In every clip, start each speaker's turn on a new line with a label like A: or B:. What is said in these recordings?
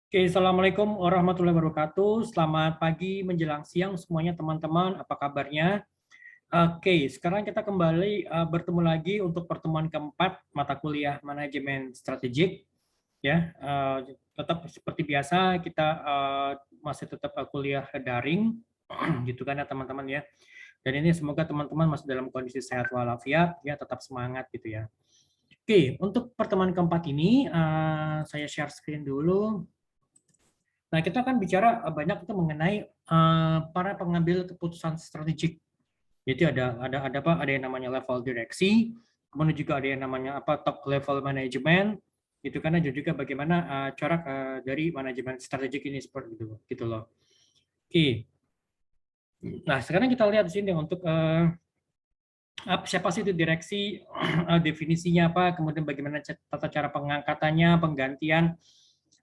A: Oke, Assalamualaikum warahmatullahi wabarakatuh. Selamat pagi menjelang siang semuanya teman-teman. Apa kabarnya? Oke, sekarang kita kembali bertemu lagi untuk pertemuan keempat mata kuliah manajemen strategik. Ya, tetap seperti biasa kita masih tetap kuliah daring, gitu kan ya teman-teman ya. Dan ini semoga teman-teman masih dalam kondisi sehat walafiat, ya tetap semangat gitu ya. Oke, untuk pertemuan keempat ini saya share screen dulu. Nah, kita akan bicara banyak itu mengenai para pengambil keputusan strategik. Jadi ada apa? Ada yang namanya level direksi, kemudian juga ada yang namanya apa top level management. Itu karena juga bagaimana corak dari manajemen strategik ini seperti itu, gitu loh. Oke. Nah, sekarang kita lihat di sini untuk siapa sih itu direksi, definisinya apa, kemudian bagaimana tata cara pengangkatannya, penggantian,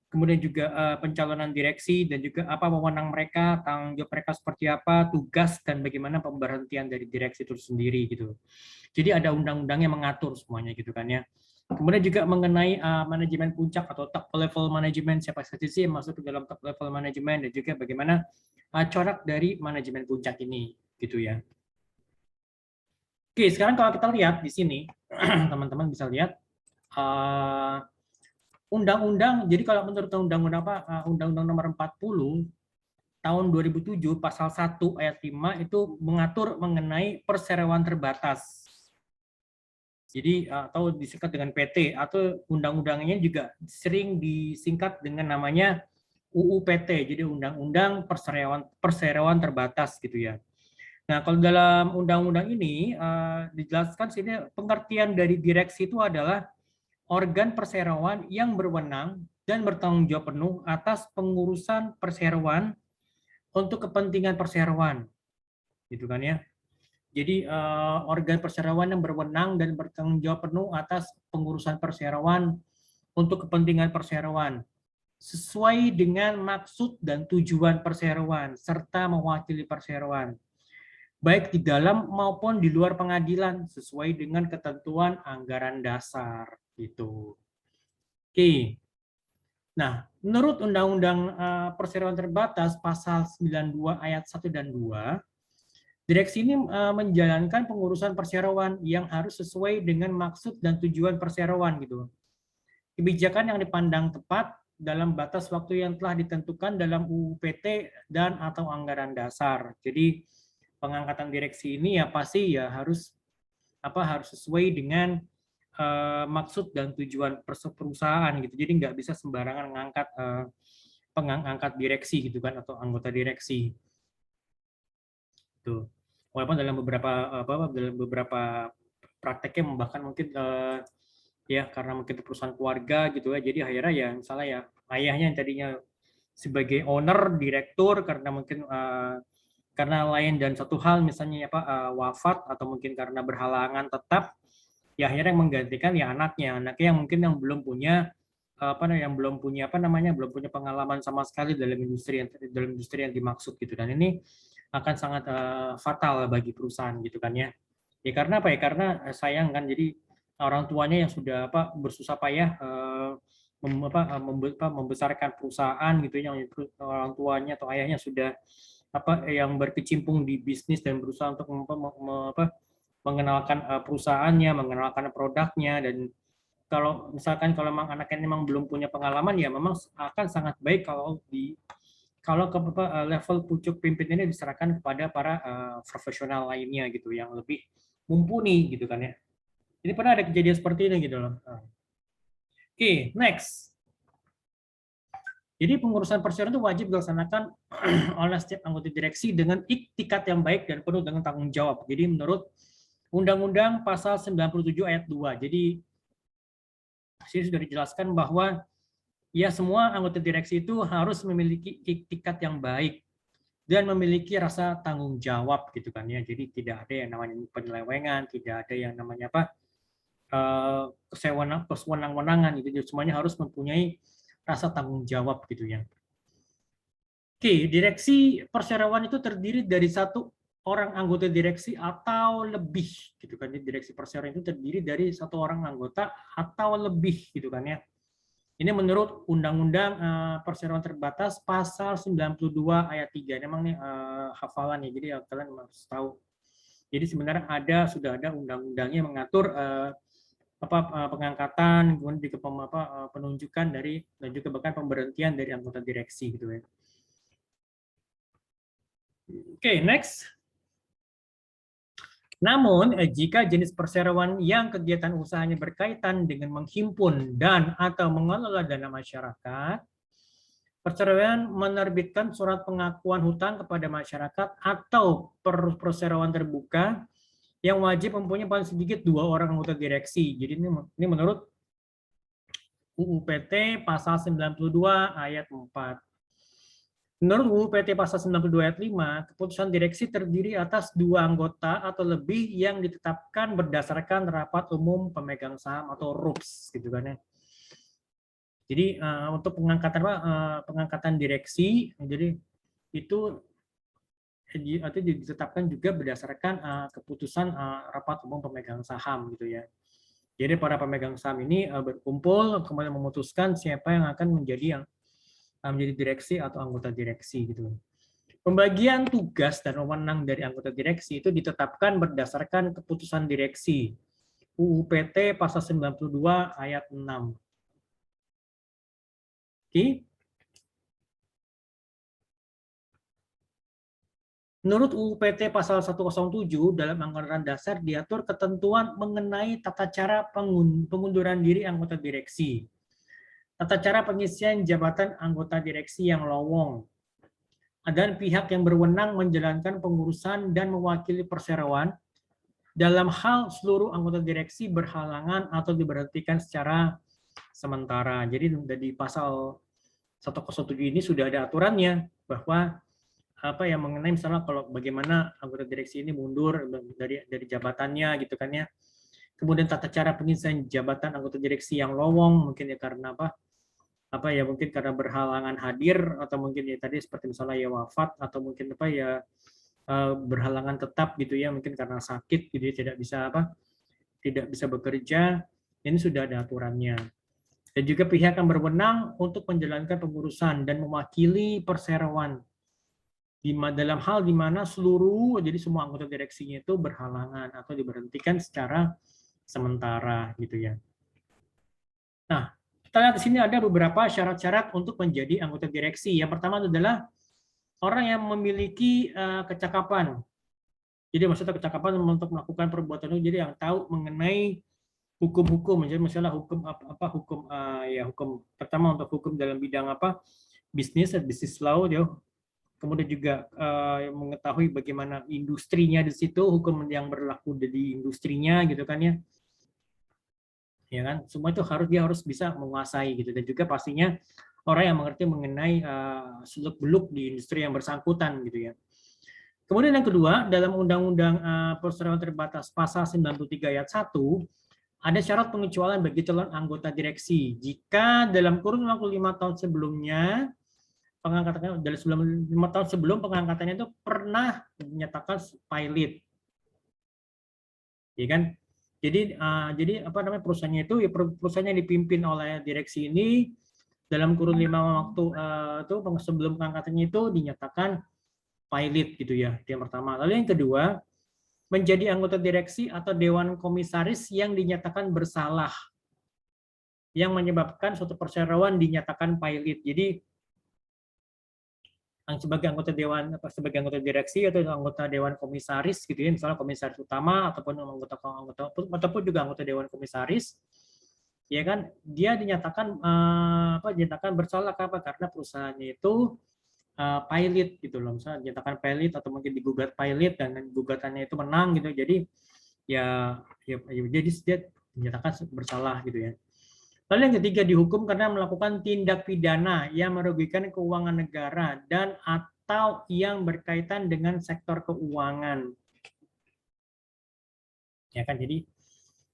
A: kemudian juga pencalonan direksi dan juga apa wewenang mereka, tanggung jawab mereka seperti apa, tugas dan bagaimana pemberhentian dari direksi itu sendiri gitu. Jadi ada undang-undang yang mengatur semuanya gitu kan ya. Kemudian juga mengenai manajemen puncak atau top level management, siapa saja sih yang masuk ke dalam top level management dan juga bagaimana corak dari manajemen puncak ini gitu ya. Oke, sekarang kalau kita lihat di sini, teman-teman bisa lihat undang-undang. Jadi kalau menurut undang-undang apa? Undang-undang nomor 40 tahun 2007 pasal 1 ayat 5 itu mengatur mengenai perseroan terbatas. Jadi atau disingkat dengan PT atau undang-undangnya juga sering disingkat dengan namanya UU PT. Jadi Undang-Undang Perseroan Terbatas gitu ya. Nah, kalau dalam undang-undang ini dijelaskan sini pengertian dari direksi itu adalah organ perseroan yang berwenang dan bertanggung jawab penuh atas pengurusan perseroan untuk kepentingan perseroan, gitu kan ya. Jadi organ perseroan yang berwenang dan bertanggung jawab penuh atas pengurusan perseroan untuk kepentingan perseroan sesuai dengan maksud dan tujuan perseroan serta mewakili perseroan baik di dalam maupun di luar pengadilan sesuai dengan ketentuan anggaran dasar gitu. Oke. Nah, menurut Undang-Undang Perseroan Terbatas pasal 92 ayat 1 dan 2, direksi ini menjalankan pengurusan perseroan yang harus sesuai dengan maksud dan tujuan perseroan gitu. Kebijakan yang dipandang tepat dalam batas waktu yang telah ditentukan dalam UU PT dan atau anggaran dasar. Jadi pengangkatan direksi ini ya pasti ya harus sesuai dengan maksud dan tujuan perusahaan gitu. Jadi nggak bisa sembarangan mengangkat pengangkat direksi gitu kan atau anggota direksi. Tuh. Walaupun dalam beberapa prakteknya bahkan mungkin ya karena mungkin perusahaan keluarga gitu ya. Jadi akhirnya ya misalnya ya ayahnya yang tadinya sebagai owner, direktur karena mungkin karena lain dan satu hal misalnya wafat atau mungkin karena berhalangan tetap ya akhirnya yang menggantikan ya anaknya yang mungkin yang belum punya belum punya pengalaman sama sekali dalam industri yang dimaksud gitu dan ini akan sangat fatal bagi perusahaan gitu kan ya. Ya karena apa ya? Karena sayang kan jadi orang tuanya yang sudah bersusah payah membesarkan perusahaan gitu yang orang tuanya atau ayahnya sudah yang berkecimpung di bisnis dan berusaha untuk mengenalkan perusahaannya, mengenalkan produknya dan kalau misalkan kalau memang anaknya memang belum punya pengalaman ya memang akan sangat baik kalau ke level pucuk pimpinannya diserahkan kepada para profesional lainnya gitu yang lebih mumpuni gitu kan ya. Jadi pernah ada kejadian seperti ini gitu loh. Oke, next. Jadi pengurusan perseroan itu wajib dilaksanakan oleh setiap anggota direksi dengan iktikat yang baik dan penuh dengan tanggung jawab. Jadi menurut Undang-Undang Pasal 97 ayat 2. Jadi sini sudah dijelaskan bahwa ya semua anggota direksi itu harus memiliki iktikat yang baik dan memiliki rasa tanggung jawab gitu kan ya. Jadi tidak ada yang namanya penyelewengan, tidak ada yang namanya kesewenang-wenangan gitu. Jadi semuanya harus mempunyai rasa tanggung jawab gitu ya. Oke, direksi perseroan itu terdiri dari satu orang anggota direksi atau lebih gitu kan. Jadi direksi perseroan itu terdiri dari satu orang anggota atau lebih gitu kan ya. Ini menurut Undang-Undang Perseroan Terbatas pasal 92 ayat 3. Ini memang nih hafalan ya, jadi kalian harus tahu. Jadi sebenarnya sudah ada undang-undangnya mengatur pengangkatan, kemudian juga penunjukan dari dan juga bahkan pemberhentian dari anggota direksi gitu ya. Oke, next. Namun, jika jenis perseroan yang kegiatan usahanya berkaitan dengan menghimpun dan atau mengelola dana masyarakat, perseroan menerbitkan surat pengakuan hutang kepada masyarakat atau perseroan terbuka yang wajib mempunyai paling sedikit 2 orang anggota direksi. Jadi ini menurut UU PT pasal 92 ayat 4. Menurut UU PT pasal 92 ayat 5, keputusan direksi terdiri atas 2 anggota atau lebih yang ditetapkan berdasarkan rapat umum pemegang saham atau RUPS gitu kan ya. Jadi untuk pengangkatan direksi, jadi itu ditetapkan juga berdasarkan keputusan rapat umum pemegang saham gitu ya. Jadi para pemegang saham ini berkumpul kemudian memutuskan siapa yang akan menjadi direksi atau anggota direksi gitu. Pembagian tugas dan wewenang dari anggota direksi itu ditetapkan berdasarkan keputusan direksi UU PT pasal 92 ayat 6. Oke. Menurut UU PT pasal 107 dalam anggaran dasar diatur ketentuan mengenai tata cara pengunduran diri anggota direksi, tata cara pengisian jabatan anggota direksi yang lowong, dan pihak yang berwenang menjalankan pengurusan dan mewakili perseroan dalam hal seluruh anggota direksi berhalangan atau diberhentikan secara sementara. Jadi di pasal 107 ini sudah ada aturannya bahwa yang mengenai misalnya kalau bagaimana anggota direksi ini mundur dari jabatannya gitu kan ya. Kemudian tata cara pengisian jabatan anggota direksi yang lowong mungkin ya karena mungkin karena berhalangan hadir atau mungkin ya tadi seperti misalnya ya wafat atau mungkin berhalangan tetap gitu ya mungkin karena sakit gitu ya tidak bisa bekerja. Ini sudah ada aturannya. Dan juga pihak yang berwenang untuk menjalankan pengurusan dan mewakili perseroan dalam hal di mana jadi semua anggota direksinya itu berhalangan atau diberhentikan secara sementara gitu ya. Nah, kita lihat di sini ada beberapa syarat-syarat untuk menjadi anggota direksi. Yang pertama adalah orang yang memiliki kecakapan. Jadi maksudnya kecakapan untuk melakukan perbuatan itu, jadi yang tahu mengenai hukum-hukum. Jadi misalnya hukum pertama untuk hukum dalam bidang bisnis law, dia kemudian juga mengetahui bagaimana industrinya di situ, hukum yang berlaku di industrinya gitu kan ya. Ya kan, semua itu dia harus bisa menguasai gitu, dan juga pastinya orang yang mengerti mengenai seluk-beluk di industri yang bersangkutan gitu ya. Kemudian yang kedua, dalam Undang-Undang Perseroan Terbatas pasal 93 ayat 1 ada syarat pengecualian bagi calon anggota direksi jika dalam kurun waktu 5 tahun sebelumnya pengangkatannya, dari 5 tahun sebelum pengangkatannya itu pernah dinyatakan pilot, ya kan? Jadi perusahaannya itu perusahaan yang dipimpin oleh direksi ini dalam kurun 5 waktu itu sebelum pengangkatannya itu dinyatakan pilot gitu ya, itu yang pertama. Lalu yang kedua, menjadi anggota direksi atau dewan komisaris yang dinyatakan bersalah yang menyebabkan suatu perseroan dinyatakan pilot. Jadi sebagai anggota direksi atau anggota dewan komisaris gitu ya, misalnya komisaris utama ataupun ataupun juga anggota dewan komisaris, ya kan, dia dinyatakan bersalah karena perusahaannya itu pilot gitu loh, misalnya dinyatakan pilot atau mungkin digugat pilot dan gugatannya itu menang gitu, jadi jadi dia dinyatakan bersalah gitu ya. Lalu yang ketiga, dihukum karena melakukan tindak pidana yang merugikan keuangan negara dan atau yang berkaitan dengan sektor keuangan. Ya kan, jadi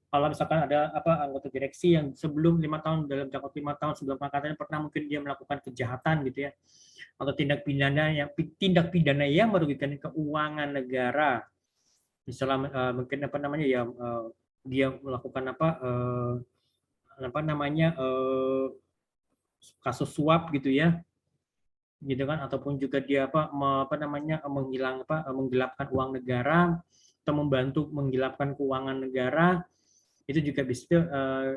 A: kalau misalkan ada anggota direksi yang sebelum 5 tahun, dalam jangka 5 tahun sebelum pengangkatannya pernah mungkin dia melakukan kejahatan gitu ya, atau tindak pidana yang merugikan keuangan negara. Misalnya mungkin dia melakukan kasus suap gitu ya, gitu kan, ataupun juga dia apa namanya menggelapkan uang negara atau membantu menggelapkan keuangan negara, itu juga bisa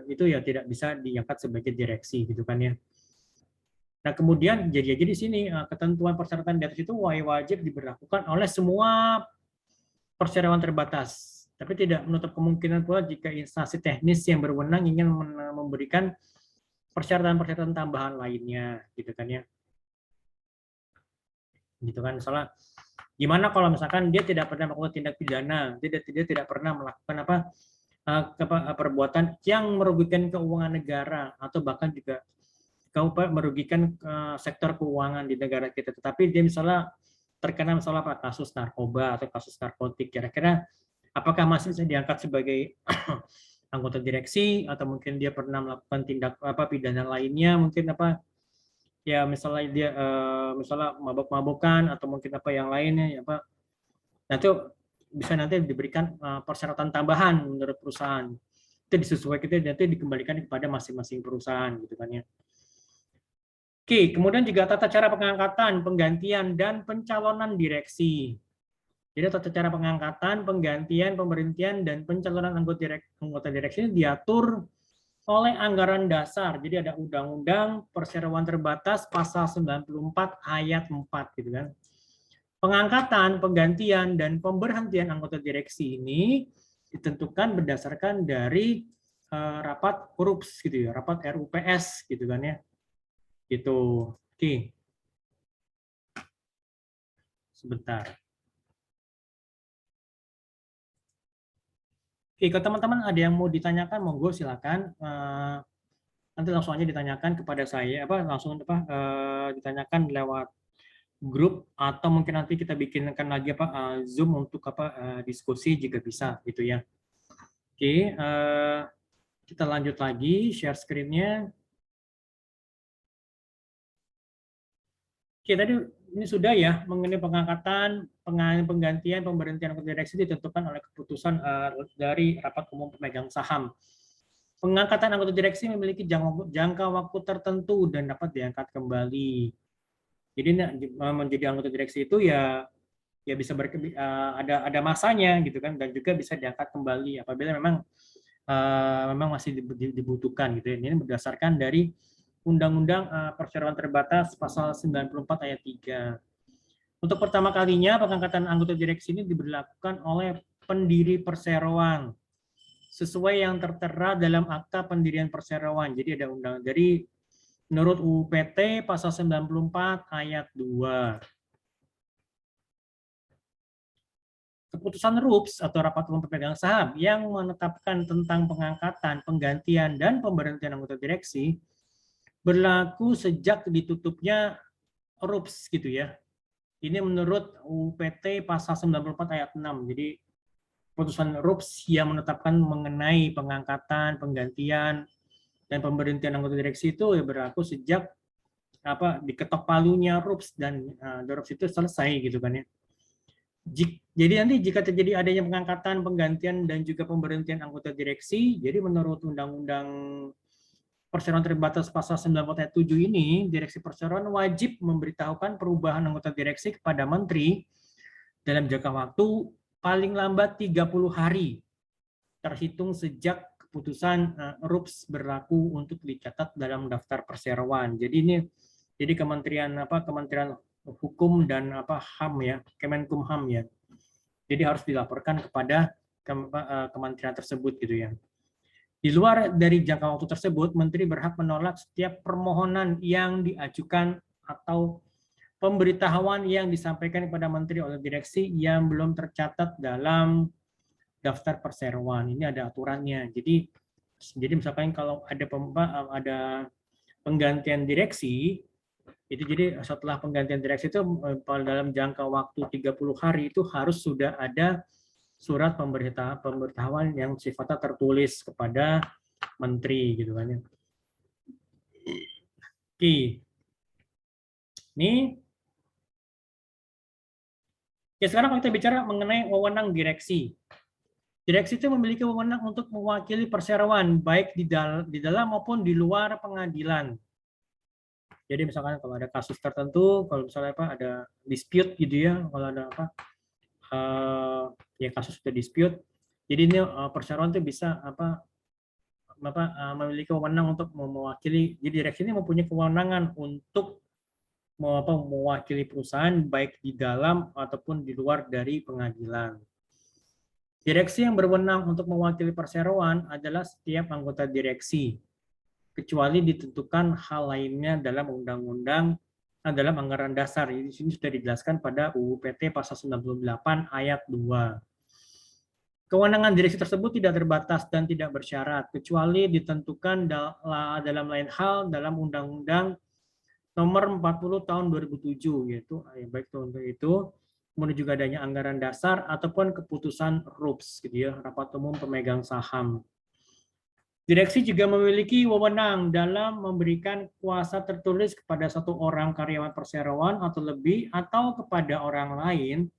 A: itu ya tidak bisa diangkat sebagai direksi gitu kan ya. Nah, kemudian jadi di sini ketentuan persyaratan di atas itu wajib diberlakukan oleh semua perseroan terbatas. Tapi tidak menutup kemungkinan pula jika instansi teknis yang berwenang ingin memberikan persyaratan-persyaratan tambahan lainnya, gitu kan ya. Gitu kan, misalnya gimana kalau misalkan dia tidak pernah melakukan tindak pidana, dia tidak pernah melakukan perbuatan yang merugikan keuangan negara atau bahkan juga merugikan sektor keuangan di negara kita, tetapi dia misalnya terkena misalnya kasus narkoba atau kasus narkotik, kira-kira apakah masih bisa diangkat sebagai anggota direksi, atau mungkin dia pernah melakukan tindak pidana lainnya, mungkin ya misalnya dia misalnya mabok-mabokan atau mungkin yang lainnya ya Pak. Nah, itu bisa nanti diberikan persyaratan tambahan menurut perusahaan. Itu disesuaikan, nanti dikembalikan kepada masing-masing perusahaan gitu kan ya. Oke, kemudian juga tata cara pengangkatan, penggantian, dan pencalonan direksi. Jadi tata cara pengangkatan, penggantian, pemberhentian, dan pencalonan anggota direksi ini diatur oleh anggaran dasar. Jadi ada Undang-Undang Perseroan Terbatas pasal 94 ayat 4 gitu kan. Pengangkatan, penggantian, dan pemberhentian anggota direksi ini ditentukan berdasarkan dari rapat KURUPS gitu ya, rapat RUPS gitu kan ya. Gitu. Oke. Sebentar. Oke, kalau teman-teman ada yang mau ditanyakan, monggo silakan. Nanti langsung aja ditanyakan kepada saya, langsung ditanyakan lewat grup, atau mungkin nanti kita bikinkan lagi Zoom untuk diskusi juga bisa gitu ya. Oke, kita lanjut lagi share screen-nya. Oke, tadi ini sudah ya mengenai pengangkatan, penggantian, pemberhentian anggota direksi ditentukan oleh keputusan dari rapat umum pemegang saham. Pengangkatan anggota direksi memiliki jangka waktu tertentu dan dapat diangkat kembali. Jadi menjadi anggota direksi itu ya bisa ada masanya gitu kan, dan juga bisa diangkat kembali apabila memang masih dibutuhkan gitu ya. Ini berdasarkan dari Undang-Undang Perseroan Terbatas pasal 94 ayat 3. Untuk pertama kalinya pengangkatan anggota direksi ini diberlakukan oleh pendiri perseroan sesuai yang tertera dalam akta pendirian perseroan. Jadi ada dari menurut UU PT pasal 94 ayat 2. Keputusan RUPS atau Rapat Umum Pemegang Saham yang menetapkan tentang pengangkatan, penggantian, dan pemberhentian anggota direksi berlaku sejak ditutupnya RUPS gitu ya. Ini menurut UU PT pasal 94 ayat 6. Jadi putusan RUPS yang menetapkan mengenai pengangkatan, penggantian, dan pemberhentian anggota direksi itu ya berlaku sejak diketok palunya RUPS dan RUPS itu selesai gitu kan ya. Jadi nanti jika terjadi adanya pengangkatan, penggantian, dan juga pemberhentian anggota direksi, jadi menurut Undang-Undang Perseroan Terbatas pasal 94 ayat 7 ini, direksi perseroan wajib memberitahukan perubahan anggota direksi kepada menteri dalam jangka waktu paling lambat 30 hari terhitung sejak keputusan RUPS berlaku untuk dicatat dalam daftar perseroan. Jadi Kementerian Hukum dan HAM ya, Kemenkumham ya. Jadi harus dilaporkan kepada kementerian tersebut gitu ya. Di luar dari jangka waktu tersebut, Menteri berhak menolak setiap permohonan yang diajukan atau pemberitahuan yang disampaikan kepada Menteri oleh direksi yang belum tercatat dalam daftar perseroan. Ini ada aturannya. Jadi misalkan kalau ada penggantian direksi, itu jadi setelah penggantian direksi itu dalam jangka waktu 30 hari itu harus sudah ada surat pemberitahuan yang sifatnya tertulis kepada menteri gitu kan ya. Oke. Ini ya, sekarang kita bicara mengenai wewenang direksi. Direksi itu memiliki wewenang untuk mewakili perseroan baik di dalam maupun di luar pengadilan. Jadi misalkan kalau ada kasus tertentu, kalau misalnya apa ada dispute gitu ya, kalau ada apa ya kasus sudah dispute, jadi ini perseroan itu bisa memiliki wewenang untuk mewakili. Jadi direksi ini mempunyai kewenangan untuk mewakili perusahaan baik di dalam ataupun di luar dari pengadilan. Direksi yang berwenang untuk mewakili perseroan adalah setiap anggota direksi, kecuali ditentukan hal lainnya dalam undang-undang dalam anggaran dasar. Di sini sudah dijelaskan pada UU PT pasal 98 ayat 2. Kewenangan direksi tersebut tidak terbatas dan tidak bersyarat, kecuali ditentukan dalam lain hal dalam Undang-Undang Nomor 40 Tahun 2007, yaitu baik untuk itu, kemudian juga adanya anggaran dasar ataupun keputusan RUPS, gitu ya, Rapat Umum Pemegang Saham. Direksi juga memiliki wewenang dalam memberikan kuasa tertulis kepada satu orang karyawan perseroan atau lebih atau kepada orang lain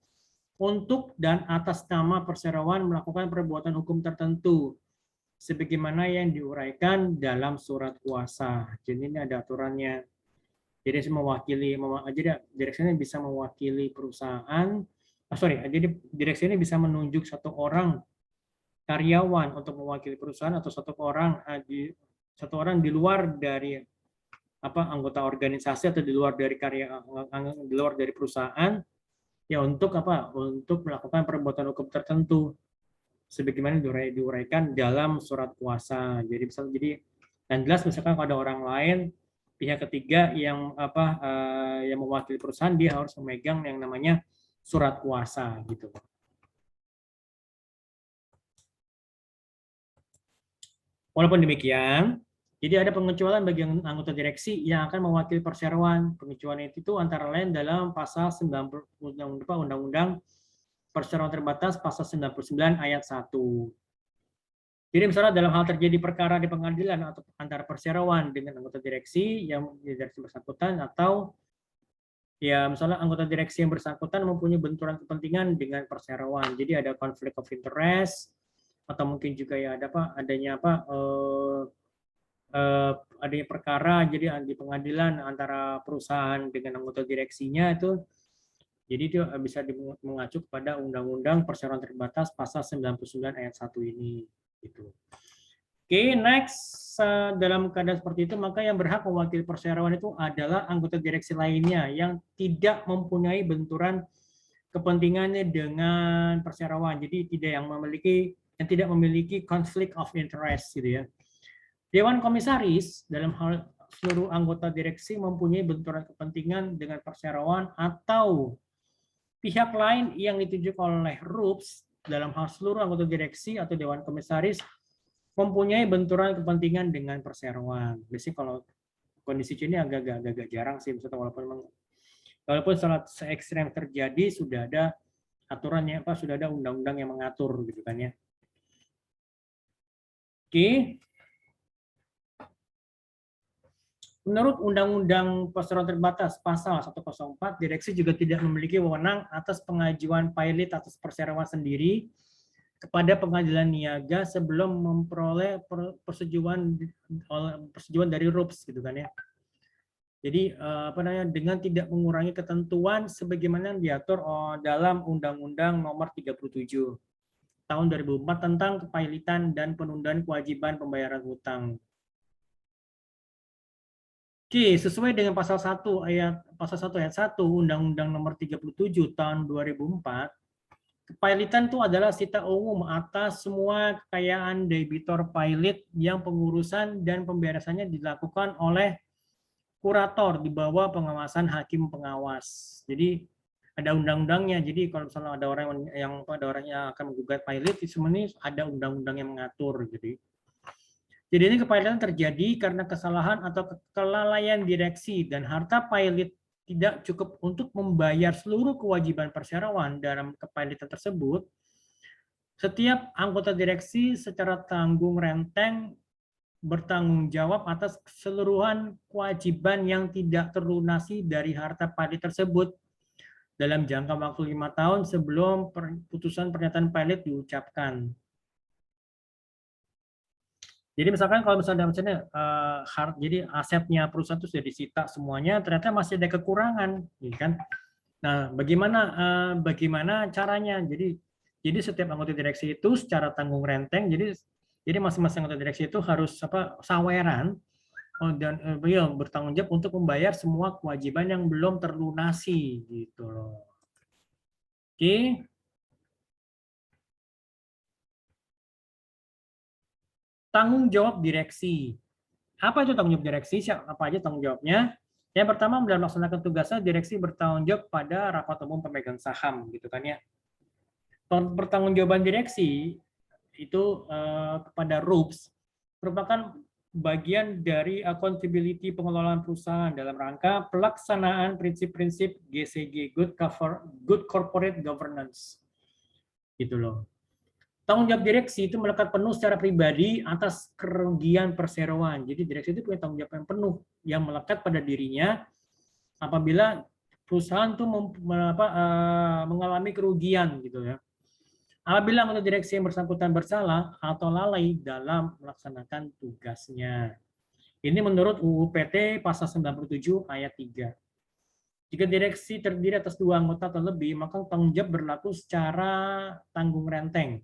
A: untuk dan atas nama perseroan melakukan perbuatan hukum tertentu sebagaimana yang diuraikan dalam surat kuasa. Jadi ini ada aturannya. Jadi direksi ini bisa mewakili perusahaan. Jadi direksi ini bisa menunjuk satu orang karyawan untuk mewakili perusahaan atau satu orang di luar dari anggota organisasi atau di luar dari perusahaan ya untuk melakukan perbuatan hukum tertentu sebagaimana diuraikan dalam surat kuasa. Dan jelas misalkan kalau ada orang lain pihak ketiga yang yang mewakili perusahaan, dia harus memegang yang namanya surat kuasa gitu. Walaupun demikian, jadi ada pengecualian bagi anggota direksi yang akan mewakili perseroan. Pengecualian itu antara lain dalam pasal 90 Undang-Undang Perseroan Terbatas pasal 99 ayat 1. Jadi misalnya dalam hal terjadi perkara di pengadilan atau antara perseroan dengan anggota direksi yang direksi bersangkutan, atau ya misalnya anggota direksi yang bersangkutan mempunyai benturan kepentingan dengan perseroan. Jadi ada conflict of interest, atau mungkin juga ya adanya perkara jadi di pengadilan antara perusahaan dengan anggota direksinya itu, jadi itu bisa mengacu kepada Undang-Undang Perseroan Terbatas pasal 99 ayat 1 ini gitu. Oke, next. Dalam keadaan seperti itu, maka yang berhak mewakili perseroan itu adalah anggota direksi lainnya yang tidak mempunyai benturan kepentingannya dengan perseroan. Jadi tidak memiliki conflict of interest gitu ya. Dewan Komisaris dalam hal seluruh anggota direksi mempunyai benturan kepentingan dengan perseroan atau pihak lain yang ditunjuk oleh RUPS dalam hal seluruh anggota direksi atau Dewan Komisaris mempunyai benturan kepentingan dengan perseroan. Biasanya kalau kondisi ini agak jarang sih, walaupun saat se-ekstrem terjadi sudah ada aturannya, sudah ada undang-undang yang mengatur gitu kan ya. Oke. Menurut Undang-Undang Perseroan Terbatas pasal 104, direksi juga tidak memiliki wewenang atas pengajuan pilot atas perseroan sendiri kepada pengadilan niaga sebelum memperoleh persetujuan dari RUPS gitu kan ya. Jadi dengan tidak mengurangi ketentuan sebagaimana yang diatur dalam Undang-Undang Nomor 37 Tahun 2004 tentang kepailitan dan penundaan kewajiban pembayaran hutang. Oke, sesuai dengan pasal 1 ayat 1 Undang-Undang Nomor 37 Tahun 2004, kepailitan itu adalah sita umum atas semua kekayaan debitor pilot yang pengurusan dan pemberesannya dilakukan oleh kurator di bawah pengawasan hakim pengawas. Jadi ada undang-undangnya. Jadi kalau misalnya ada orang yang akan menggugat pilot, itu sebenarnya ada undang-undang yang mengatur. Jadi ini kepailitan terjadi karena kesalahan atau kelalaian direksi dan harta pilot tidak cukup untuk membayar seluruh kewajiban perseroan dalam kepailitan tersebut. Setiap anggota direksi secara tanggung renteng bertanggung jawab atas keseluruhan kewajiban yang tidak terlunasi dari harta pilot tersebut dalam jangka waktu 5 tahun sebelum putusan pernyataan pilot diucapkan. Jadi misalkan kalau misalnya jadi asetnya perusahaan itu sudah disita semuanya, ternyata masih ada kekurangan, gitu kan? Nah, bagaimana caranya? Jadi setiap anggota direksi itu secara tanggung renteng. Jadi masing-masing anggota direksi itu harus saweran dan beliau bertanggung jawab untuk membayar semua kewajiban yang belum terlunasi, gitu loh. Oke. Tanggung jawab direksi. Apa itu tanggung jawab direksi? Apa aja tanggung jawabnya? Yang pertama, dalam melaksanakan tugasnya, direksi bertanggung jawab pada rapat umum pemegang saham, gitu kan ya. Pertanggungjawaban direksi itu kepada RUPS merupakan bagian dari accountability pengelolaan perusahaan dalam rangka pelaksanaan prinsip-prinsip GCG, Good Corporate Governance. Gitu loh. Tanggung jawab direksi itu melekat penuh secara pribadi atas kerugian perseroan. Jadi direksi itu punya tanggung jawab yang penuh yang melekat pada dirinya apabila perusahaan itu mengalami kerugian, gitu ya. Apabila anggota direksi yang bersangkutan bersalah atau lalai dalam melaksanakan tugasnya. Ini menurut UU PT pasal 97 ayat 3. Jika direksi terdiri atas 2 anggota atau lebih, maka tanggung jawab berlaku secara tanggung renteng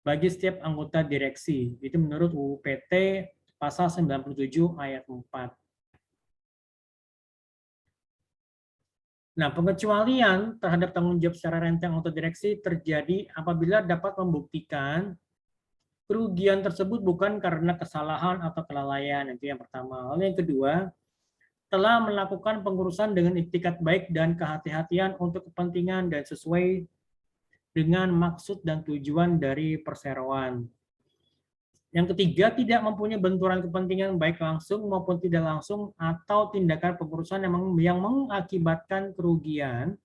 A: bagi setiap anggota direksi. Itu menurut UU PT pasal 97 ayat 4. Nah, pengecualian terhadap tanggung jawab secara renteng anggota direksi terjadi apabila dapat membuktikan kerugian tersebut bukan karena kesalahan atau kelalaian. Itu yang pertama. Lalu yang kedua, telah melakukan pengurusan dengan itikat baik dan kehati-hatian untuk kepentingan dan sesuai dengan maksud dan tujuan dari perseroan. Yang ketiga, tidak mempunyai benturan kepentingan baik langsung maupun tidak langsung atau tindakan pengurusan yang mengakibatkan kerugian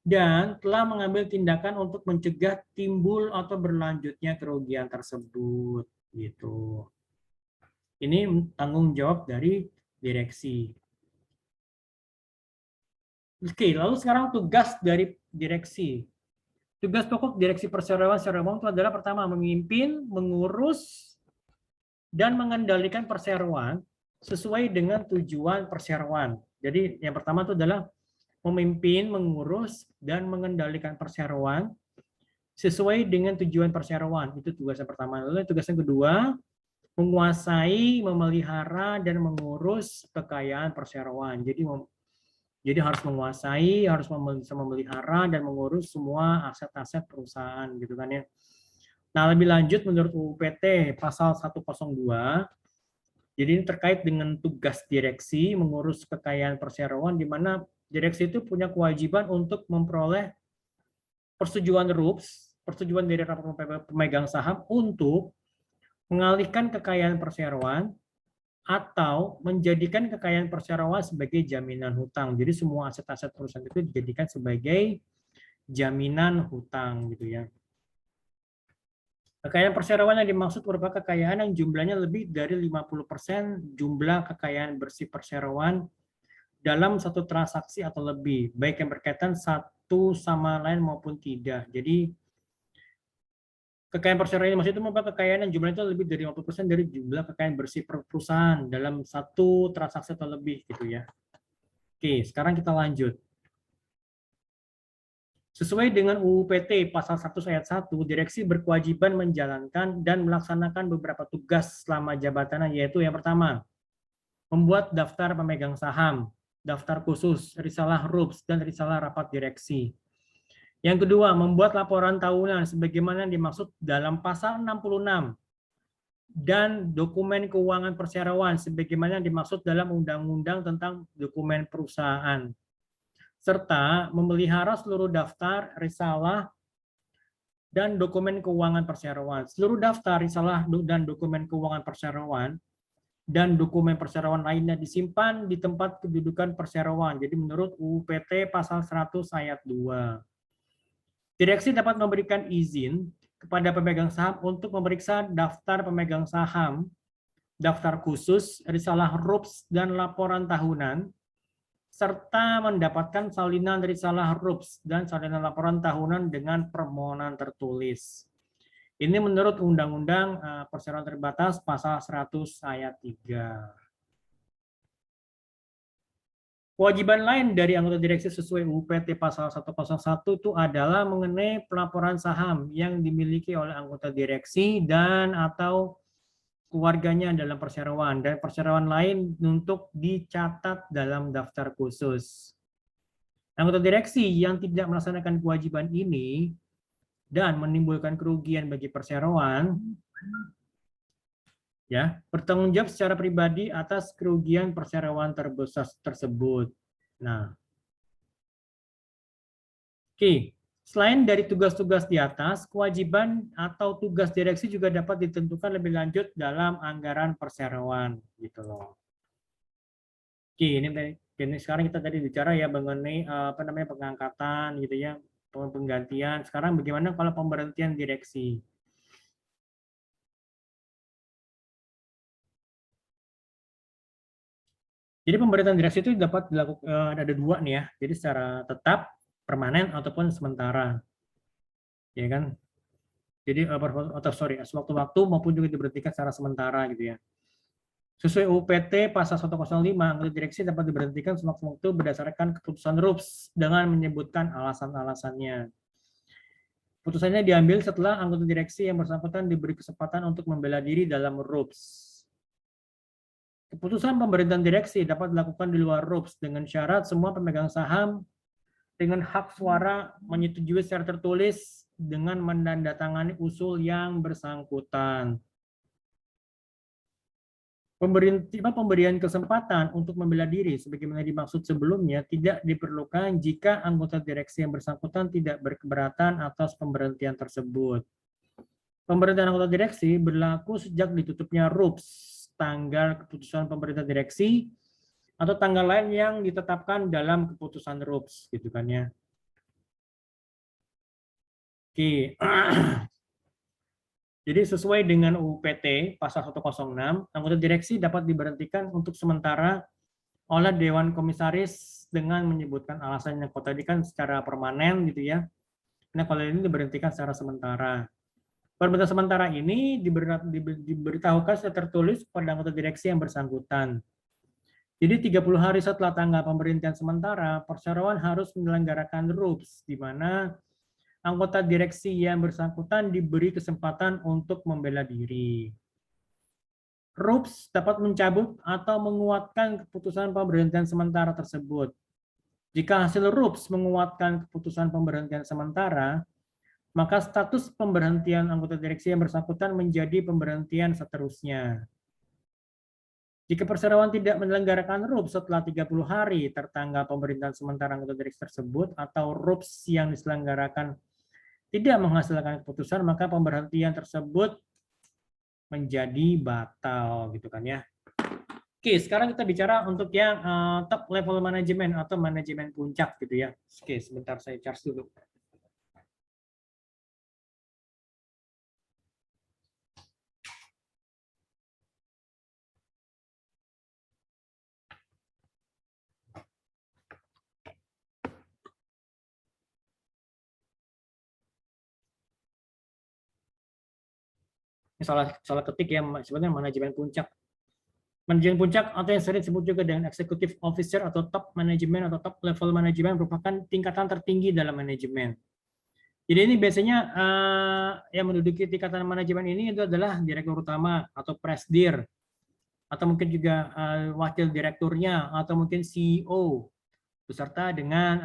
A: dan telah mengambil tindakan untuk mencegah timbul atau berlanjutnya kerugian tersebut. Gitu. Ini tanggung jawab dari direksi. Oke, lalu sekarang tugas dari direksi. Tugas pokok direksi perseroan secara umum itu adalah pertama, memimpin, mengurus, dan mengendalikan perseroan sesuai dengan tujuan perseroan. Jadi yang pertama itu adalah memimpin, mengurus, dan mengendalikan perseroan sesuai dengan tujuan perseroan. Itu tugas yang pertama. Lalu tugas yang kedua, menguasai, memelihara, dan mengurus kekayaan perseroan. Jadi harus menguasai, harus bisa memelihara dan mengurus semua aset-aset perusahaan, gitu kan ya. Nah, lebih lanjut menurut UU PT pasal 102, jadi ini terkait dengan tugas direksi mengurus kekayaan perseroan, di mana direksi itu punya kewajiban untuk memperoleh persetujuan RUPS, persetujuan dari rapat pemegang saham untuk mengalihkan kekayaan perseroan atau menjadikan kekayaan perseroan sebagai jaminan hutang. Jadi semua aset-aset perusahaan itu dijadikan sebagai jaminan hutang, gitu ya. Kekayaan perseroan yang dimaksud merupakan kekayaan yang jumlahnya lebih dari 50% jumlah kekayaan bersih perseroan dalam satu transaksi atau lebih, baik yang berkaitan satu sama lain maupun tidak. Jadi kekayaan perseroan ini maksud itu merupakan kekayaan yang jumlahnya itu lebih dari 50% dari jumlah kekayaan bersih perusahaan dalam satu transaksi atau lebih, gitu ya. Oke, sekarang kita lanjut. Sesuai dengan UU PT pasal 1 ayat 1, direksi berkewajiban menjalankan dan melaksanakan beberapa tugas selama jabatannya, yaitu yang pertama, membuat daftar pemegang saham, daftar khusus, risalah RUPS, dan risalah rapat direksi. Yang kedua, membuat laporan tahunan sebagaimana dimaksud dalam pasal 66 dan dokumen keuangan perseroan sebagaimana dimaksud dalam undang-undang tentang dokumen perusahaan, serta memelihara seluruh daftar, risalah, dan dokumen keuangan perseroan. Seluruh daftar, risalah, dan dokumen keuangan perseroan dan dokumen perseroan lainnya disimpan di tempat kedudukan perseroan. Jadi menurut UU PT pasal 100 ayat 2. Direksi dapat memberikan izin kepada pemegang saham untuk memeriksa daftar pemegang saham, daftar khusus, risalah RUPS, dan laporan tahunan, serta mendapatkan salinan risalah RUPS dan salinan laporan tahunan dengan permohonan tertulis. Ini menurut Undang-Undang Perseroan Terbatas pasal 100 ayat 3. Kewajiban lain dari anggota direksi sesuai UU PT pasal 101 itu adalah mengenai pelaporan saham yang dimiliki oleh anggota direksi dan atau keluarganya dalam perseroan dan perseroan lain untuk dicatat dalam daftar khusus. Anggota direksi yang tidak melaksanakan kewajiban ini dan menimbulkan kerugian bagi perseroan ya, bertanggung jawab secara pribadi atas kerugian perseroan tersebut. Nah, oke. Selain dari tugas-tugas di atas, kewajiban atau tugas direksi juga dapat ditentukan lebih lanjut dalam anggaran perseroan, gitu loh. Oke, ini sekarang kita tadi bicara ya mengenai apa namanya pengangkatan, gitu ya, penggantian. Sekarang bagaimana kalau pemberhentian direksi? Jadi pemberhentian direksi itu dapat dilakukan ada dua nih ya. Jadi secara tetap, permanen ataupun sementara, ya kan? Jadi sewaktu-waktu maupun juga diberhentikan secara sementara gitu ya. Sesuai UPT pasal 105, anggota direksi dapat diberhentikan sewaktu-waktu berdasarkan keputusan RUPS dengan menyebutkan alasan-alasannya. Putusannya diambil setelah anggota direksi yang bersangkutan diberi kesempatan untuk membela diri dalam RUPS. Keputusan pemberhentian direksi dapat dilakukan di luar RUPS dengan syarat semua pemegang saham dengan hak suara menyetujui secara tertulis dengan menandatangani usul yang bersangkutan. Pemberian kesempatan untuk membela diri sebagaimana dimaksud sebelumnya tidak diperlukan jika anggota direksi yang bersangkutan tidak berkeberatan atas pemberhentian tersebut. Pemberhentian anggota direksi berlaku sejak ditutupnya RUPS, tanggal keputusan pemberhentian direksi, atau tanggal lain yang ditetapkan dalam keputusan RUPS, gitu kan ya. Oke. Jadi sesuai dengan UU PT pasal 106, anggota direksi dapat diberhentikan untuk sementara oleh Dewan Komisaris dengan menyebutkan alasannya. Kalau tadi kan secara permanen gitu ya. Nah kalau ini diberhentikan secara sementara. Pemberhentian sementara ini diberitahukan secara tertulis pada anggota direksi yang bersangkutan. Jadi 30 hari setelah tanggal pemberhentian sementara, perseroan harus menyelenggarakan RUPS, di mana anggota direksi yang bersangkutan diberi kesempatan untuk membela diri. RUPS dapat mencabut atau menguatkan keputusan pemberhentian sementara tersebut. Jika hasil RUPS menguatkan keputusan pemberhentian sementara, maka status pemberhentian anggota direksi yang bersangkutan menjadi pemberhentian seterusnya. Jika perseroan tidak menyelenggarakan RUPS setelah 30 hari tertanggal pemberhentian sementara anggota direksi tersebut atau RUPS yang diselenggarakan tidak menghasilkan keputusan, maka pemberhentian tersebut menjadi batal, gitu kan ya. Oke, sekarang kita bicara untuk yang top level manajemen atau manajemen puncak gitu ya. Oke, sebentar saya charge dulu. Ini salah ketik ya, sebenarnya manajemen puncak. Manajemen puncak atau yang sering disebut juga dengan executive officer atau top manajemen atau top level manajemen merupakan tingkatan tertinggi dalam manajemen. Jadi ini biasanya yang menduduki tingkatan manajemen ini itu adalah direktur utama atau presdir, atau mungkin juga wakil direkturnya, atau mungkin CEO, beserta dengan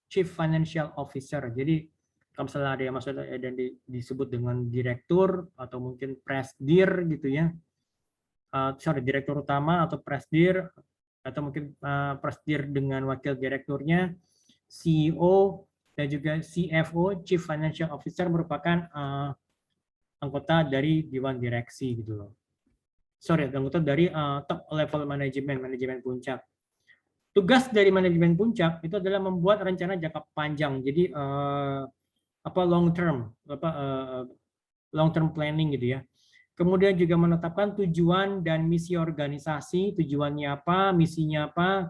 A: Chief Financial Officer. Jadi kalau misalnya ada yang masuk dan disebut dengan direktur atau mungkin presdir gitu ya, direktur utama atau presdir, atau mungkin presdir dengan wakil direkturnya, CEO, dan juga CFO, Chief Financial Officer merupakan anggota dari Dewan Direksi gitu loh. Anggota dari top level manajemen puncak. Tugas dari manajemen puncak itu adalah membuat rencana jangka panjang. Jadi long term planning gitu ya. Kemudian juga menetapkan tujuan dan misi organisasi, tujuannya apa, misinya apa,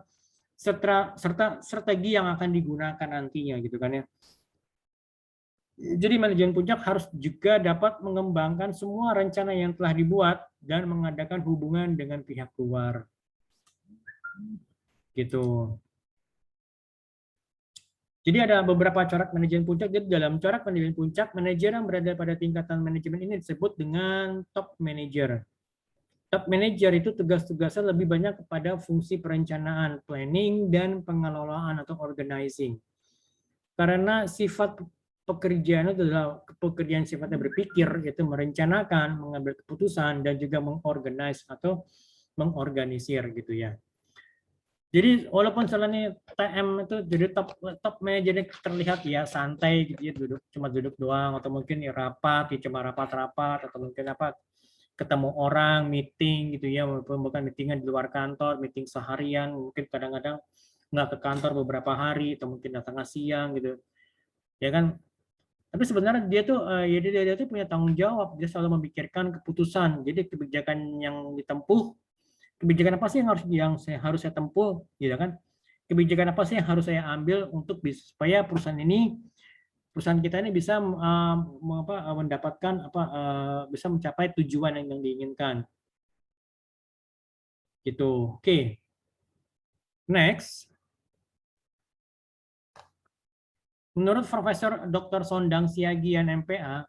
A: serta strategi yang akan digunakan nantinya gitu kan ya. Jadi manajemen puncak harus juga dapat mengembangkan semua rencana yang telah dibuat dan mengadakan hubungan dengan pihak luar. Gitu. Jadi ada beberapa corak manajemen puncak. Jadi dalam corak manajemen puncak, manajer yang berada pada tingkatan manajemen ini disebut dengan top manager. Top manager itu tugas-tugasnya lebih banyak kepada fungsi perencanaan, planning, dan pengelolaan atau organizing. Karena sifat pekerjaan itu adalah pekerjaan sifatnya berpikir, yaitu merencanakan, mengambil keputusan, dan juga mengorganize atau mengorganisir gitu ya. Jadi walaupun soalnya TM itu jadi top manajernya terlihat ya santai gitu ya, cuma duduk doang, atau mungkin ya rapat, ya cuma rapat-rapat, atau mungkin apa ketemu orang, meeting gitu ya, walaupun bukan meetingan di luar kantor, meeting seharian, mungkin kadang-kadang nggak ke kantor beberapa hari, atau mungkin datang siang gitu, ya kan. Tapi sebenarnya dia tuh ya dia tuh punya tanggung jawab, dia selalu memikirkan keputusan. Jadi kebijakan yang ditempuh, kebijakan apa sih yang harus saya tempuh, gitu kan? Kebijakan apa sih yang harus saya ambil untuk supaya perusahaan kita ini bisa mendapatkan bisa mencapai tujuan yang diinginkan. Gitu. Oke. Next. Menurut Profesor Dr. Sondang Siagian MPA,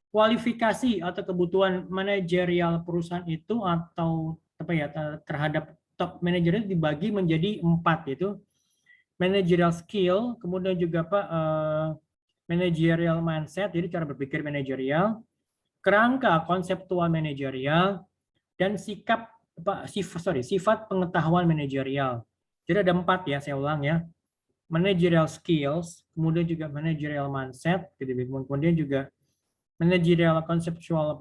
A: kualifikasi atau kebutuhan manajerial perusahaan itu atau apa ya terhadap top manajer itu dibagi menjadi 4, yaitu managerial skill, kemudian juga managerial mindset, jadi cara berpikir manajerial, kerangka konseptual manajerial, dan sifat pengetahuan manajerial. Jadi ada 4 ya, saya ulang ya. Managerial skills, kemudian juga managerial mindset, kemudian juga managerial conceptual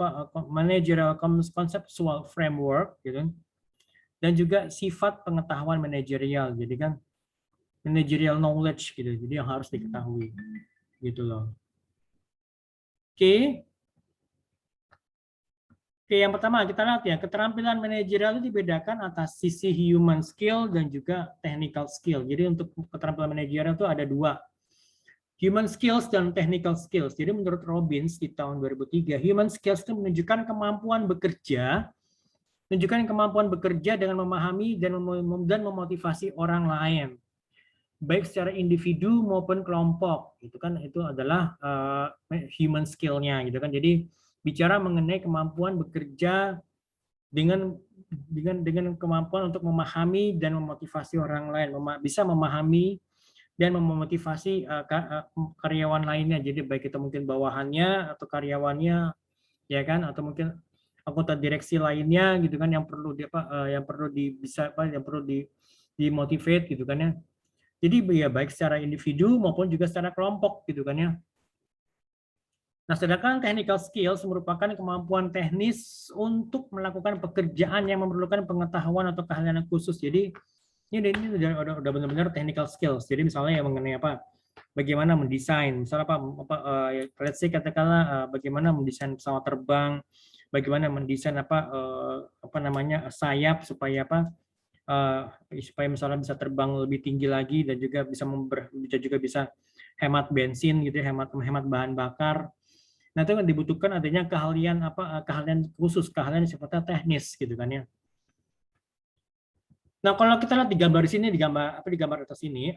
A: framework gitu. Dan juga sifat pengetahuan manajerial. Jadi kan managerial knowledge gitu. Jadi yang harus diketahui gitu loh. Oke. Oke, yang pertama kita lihat ya, keterampilan manajerial itu dibedakan atas sisi human skill dan juga technical skill. Jadi untuk keterampilan manajerial itu ada 2. Human skills dan technical skills. Jadi menurut Robbins di tahun 2003, human skills itu menunjukkan kemampuan bekerja dengan memahami dan memotivasi orang lain, baik secara individu maupun kelompok. Itu adalah human skill-nya gitu kan. Jadi bicara mengenai kemampuan bekerja dengan kemampuan untuk memahami dan memotivasi orang lain, bisa memahami dan memotivasi karyawan lainnya. Jadi baik itu mungkin bawahannya atau karyawannya, ya kan, atau mungkin anggota direksi lainnya gitu kan, yang perlu dimotivate gitu kan ya. Jadi ya baik secara individu maupun juga secara kelompok gitu kan ya. Nah, sedangkan technical skills merupakan kemampuan teknis untuk melakukan pekerjaan yang memerlukan pengetahuan atau keahlian khusus. Jadi ini udah benar-benar technical skills. Jadi misalnya mengenai bagaimana mendesain, misalnya let's say katakanlah bagaimana mendesain pesawat terbang, bagaimana mendesain sayap supaya supaya misalnya bisa terbang lebih tinggi lagi dan juga bisa hemat bensin gitu ya, hemat bahan bakar. Nah, itu kan dibutuhkan adanya keahlian khusus, keahlian sifatnya teknis gitu kan ya. Nah, kalau kita lihat di gambar di sini, di gambar atas ini,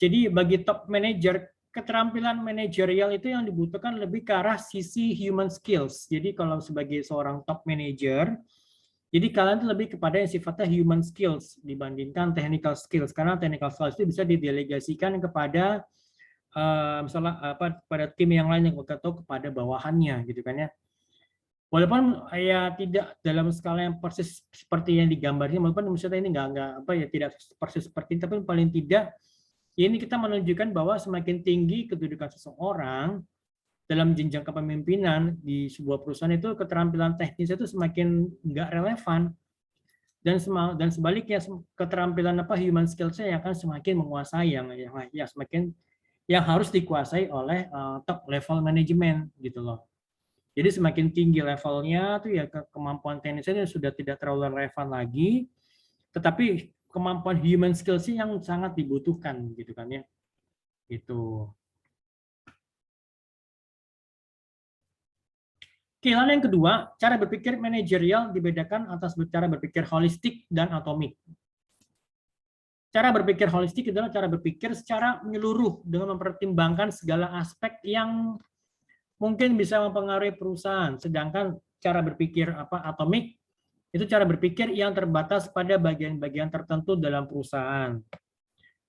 A: jadi bagi top manager, keterampilan manajerial itu yang dibutuhkan lebih ke arah sisi human skills. Jadi kalau sebagai seorang top manager, jadi kalian itu lebih kepada yang sifatnya human skills dibandingkan technical skills, karena technical skills itu bisa didelegasikan kepada misalnya pada tim yang lain atau kepada bawahannya gitu kan ya. Walaupun ya tidak dalam skala yang persis seperti yang digambarnya, walaupun misalnya ini tidak persis seperti ini, tapi paling tidak ini kita menunjukkan bahwa semakin tinggi kedudukan seseorang dalam jenjang kepemimpinan di sebuah perusahaan itu keterampilan teknis itu semakin nggak relevan, dan sebaliknya keterampilan human skills-nya yang akan semakin menguasai yang semakin yang harus dikuasai oleh top level manajemen gitu loh. Jadi semakin tinggi levelnya tuh ya kemampuan teknisnya sudah tidak terlalu relevan lagi, tetapi kemampuan human skills yang sangat dibutuhkan gitu kan ya. Gitu. Oke, lalu yang kedua, cara berpikir manajerial dibedakan atas cara berpikir holistik dan atomik. Cara berpikir holistik adalah cara berpikir secara menyeluruh dengan mempertimbangkan segala aspek yang mungkin bisa mempengaruhi perusahaan. Sedangkan cara berpikir atomik itu cara berpikir yang terbatas pada bagian-bagian tertentu dalam perusahaan.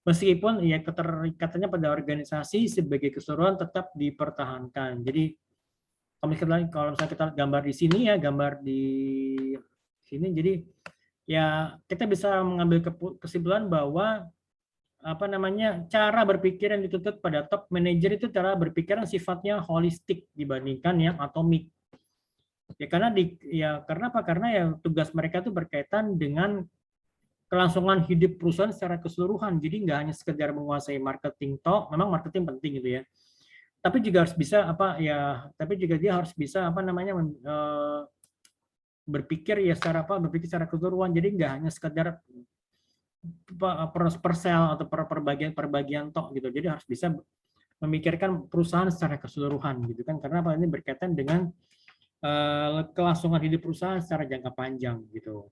A: Meskipun ya keterikatannya pada organisasi sebagai keseluruhan tetap dipertahankan. Jadi kalau misalnya kita gambar di sini ya, gambar di sini, jadi ya kita bisa mengambil kesimpulan bahwa cara berpikir yang dituntut pada top manager itu cara berpikir yang sifatnya holistik dibandingkan yang atomik. Ya karena apa? Karena ya tugas mereka itu berkaitan dengan kelangsungan hidup perusahaan secara keseluruhan. Jadi nggak hanya sekedar menguasai marketing toh, memang marketing penting gitu ya. Tapi juga harus bisa tapi juga dia harus bisa berpikir ya berpikir secara keseluruhan. Jadi nggak hanya sekedar per sel atau per bagian tok gitu. Jadi harus bisa memikirkan perusahaan secara keseluruhan gitu kan, karena ini berkaitan dengan kelangsungan hidup perusahaan secara jangka panjang gitu.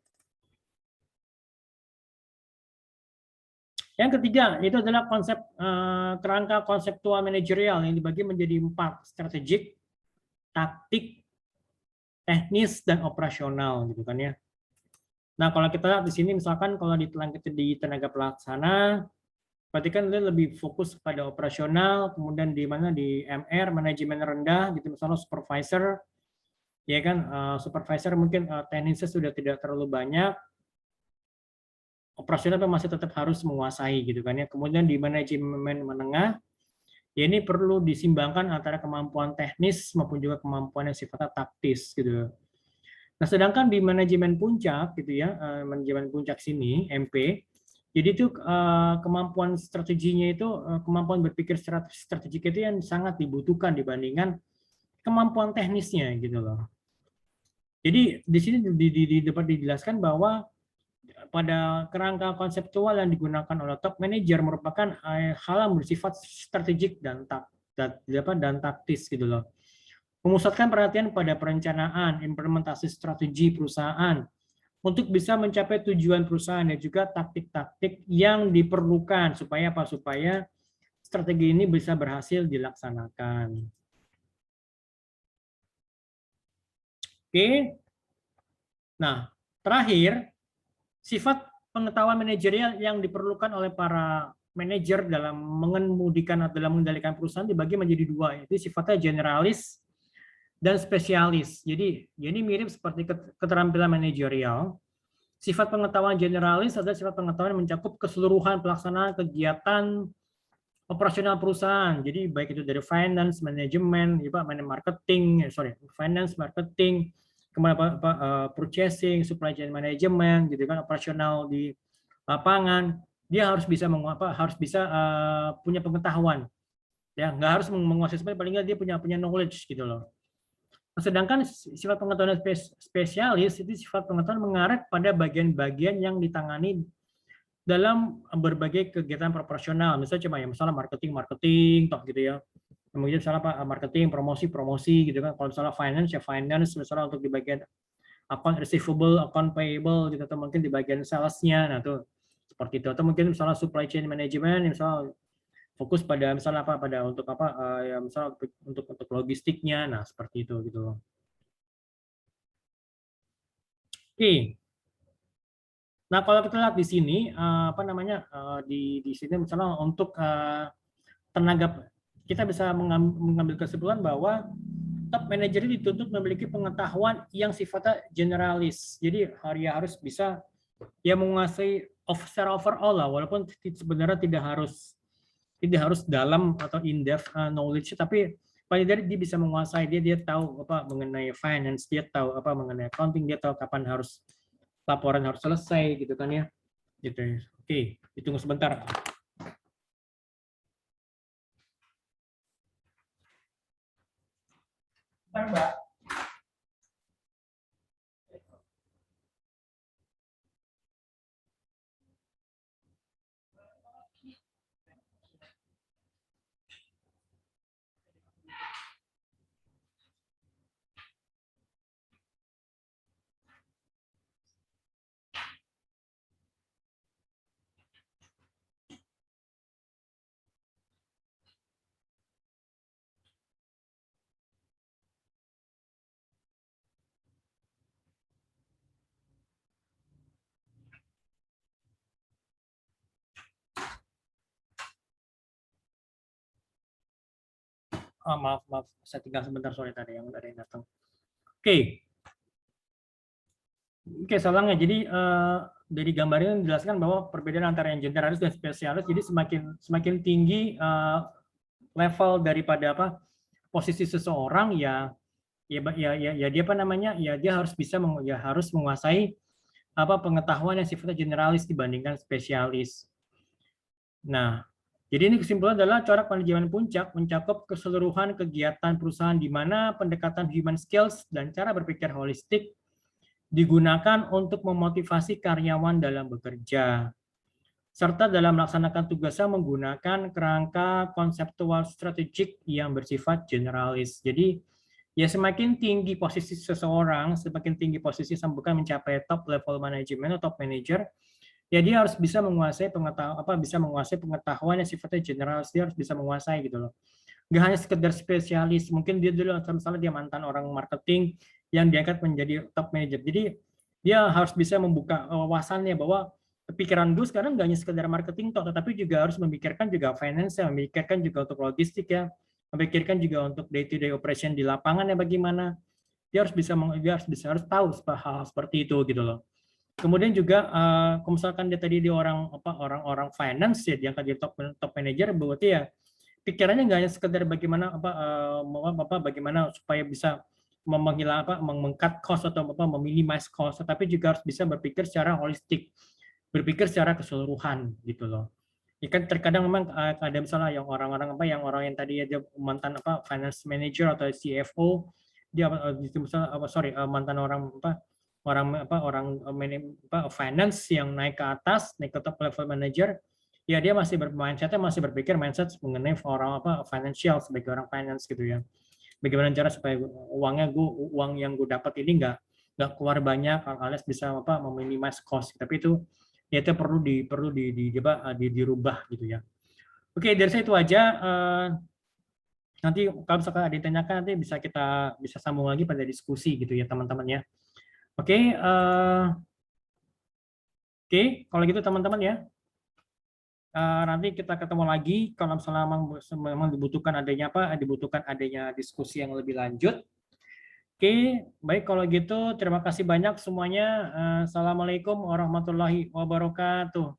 A: Yang ketiga itu adalah konsep kerangka konseptual manajerial yang dibagi menjadi 4: strategik, taktik, teknis, dan operasional gitu kan ya. Nah kalau kita lihat di sini misalkan kalau di tenaga pelaksana, berarti kan dia lebih fokus pada operasional, kemudian di mana di MR manajemen rendah gitu, misalnya supervisor, ya kan supervisor mungkin teknisnya sudah tidak terlalu banyak, operasional masih tetap harus menguasai gitu kan ya. Kemudian di manajemen menengah, ya ini perlu disimbangkan antara kemampuan teknis maupun juga kemampuan yang sifatnya taktis gitu. Nah, sedangkan di manajemen puncak gitu ya, manajemen puncak sini MP, jadi itu kemampuan strateginya itu kemampuan berpikir strategik itu yang sangat dibutuhkan dibandingkan kemampuan teknisnya gitu loh. Jadi di sini dapat dijelaskan bahwa pada kerangka konseptual yang digunakan oleh top manager merupakan hal yang bersifat strategik dan taktis gitu loh. Memusatkan perhatian pada perencanaan, implementasi strategi perusahaan untuk bisa mencapai tujuan perusahaan dan juga taktik-taktik yang diperlukan supaya strategi ini bisa berhasil dilaksanakan. Oke. Nah, terakhir, sifat pengetahuan manajerial yang diperlukan oleh para manajer dalam mengemudikan atau dalam mengendalikan perusahaan dibagi menjadi dua, yaitu sifatnya generalis dan spesialis. Jadi ini mirip seperti keterampilan manajerial. Sifat pengetahuan generalis adalah sifat pengetahuan yang mencakup keseluruhan pelaksanaan kegiatan operasional perusahaan. Jadi baik itu dari finance, manajemen, finance, marketing, kemudian purchasing, supply chain management, gitu kan, operasional di lapangan. Dia harus bisa punya pengetahuan. Ya, nggak harus menguasai, paling nggak dia punya knowledge gitu loh. Sedangkan sifat pengetahuan spesialis itu sifat pengetahuan mengarah pada bagian-bagian yang ditangani dalam berbagai kegiatan proporsional. Misalnya marketing, toh gitu ya. Kemudian misalnya marketing, promosi gitu kan. Kalau misalnya finance ya finance, misalnya untuk di bagian account receivable, account payable gitu, atau mungkin di bagian salesnya. Nah tuh seperti itu. Atau mungkin misalnya supply chain management, misalnya fokus pada misalnya pada untuk ya misalnya untuk logistiknya. Nah seperti itu gitu. Oke. Nah, kalau kita lihat di sini di sini misalnya untuk tenaga, kita bisa mengambil kesimpulan bahwa top manager dituntut memiliki pengetahuan yang sifatnya generalis. Jadi harus bisa ya menguasai secara overall lah, walaupun sebenarnya tidak harus dalam atau in depth knowledge, tapi paling dari dia bisa menguasai, dia tahu mengenai finance, dia tahu mengenai accounting, dia tahu kapan laporan harus selesai gitu kan ya. Gitu. Oke, ditunggu sebentar. Bentar, Mbak. maaf, saya tinggal sebentar, sorry tadi yang datang. Oke, salangnya. Jadi dari gambar ini dijelaskan bahwa perbedaan antara yang generalis dan spesialis. Jadi semakin tinggi level daripada posisi seseorang, ya dia dia harus bisa harus menguasai pengetahuan yang sifatnya generalis dibandingkan spesialis. Nah, jadi ini kesimpulan adalah corak manajemen puncak mencakup keseluruhan kegiatan perusahaan di mana pendekatan human skills dan cara berpikir holistik digunakan untuk memotivasi karyawan dalam bekerja, serta dalam melaksanakan tugasnya menggunakan kerangka konseptual strategik yang bersifat generalis. Jadi, ya semakin tinggi posisi seseorang, semakin tinggi posisi sambutan mencapai top level manajemen atau top manager, ya dia harus bisa menguasai pengetahuan yang sifatnya generalis, dia harus bisa menguasai gitu loh. Nggak hanya sekedar spesialis, mungkin dia dulu misalnya dia mantan orang marketing yang diangkat menjadi top manager. Jadi dia harus bisa membuka wawasannya bahwa pikiran gue sekarang nggak hanya sekedar marketing toh, tetapi juga harus memikirkan juga finance, memikirkan juga untuk logistik ya, memikirkan juga untuk day to day operation di lapangan ya bagaimana. Dia harus tahu hal seperti itu gitu loh. Kemudian juga kalau misalkan dia tadi orang finance ya, dia akan jadi top manager, berarti ya pikirannya nggak hanya sekedar bagaimana bagaimana supaya bisa mengcut cost atau meminimize cost, tapi juga harus bisa berpikir secara holistik, berpikir secara keseluruhan gitu loh. Ya kan terkadang memang ada misalnya yang orang yang tadi aja mantan finance manager atau CFO, dia misalnya mantan orang finance yang naik ke atas, naik ke top level manager, ya dia masih berpikir mindset mengenai orang financial sebagai orang finance gitu ya. Bagaimana cara supaya uang yang gue dapat ini nggak keluar banyak, alias bisa meminimize cost. Tapi itu ya itu perlu dirubah gitu ya. Oke, dari saya itu aja. Nanti kalau misalkan ada yang ditanyakan, nanti bisa sambung lagi pada diskusi gitu ya teman-teman ya. Oke, kalau gitu teman-teman ya. Nanti kita ketemu lagi kalau misalnya memang dibutuhkan adanya diskusi yang lebih lanjut. Oke, baik kalau gitu terima kasih banyak semuanya. Assalamualaikum warahmatullahi wabarakatuh.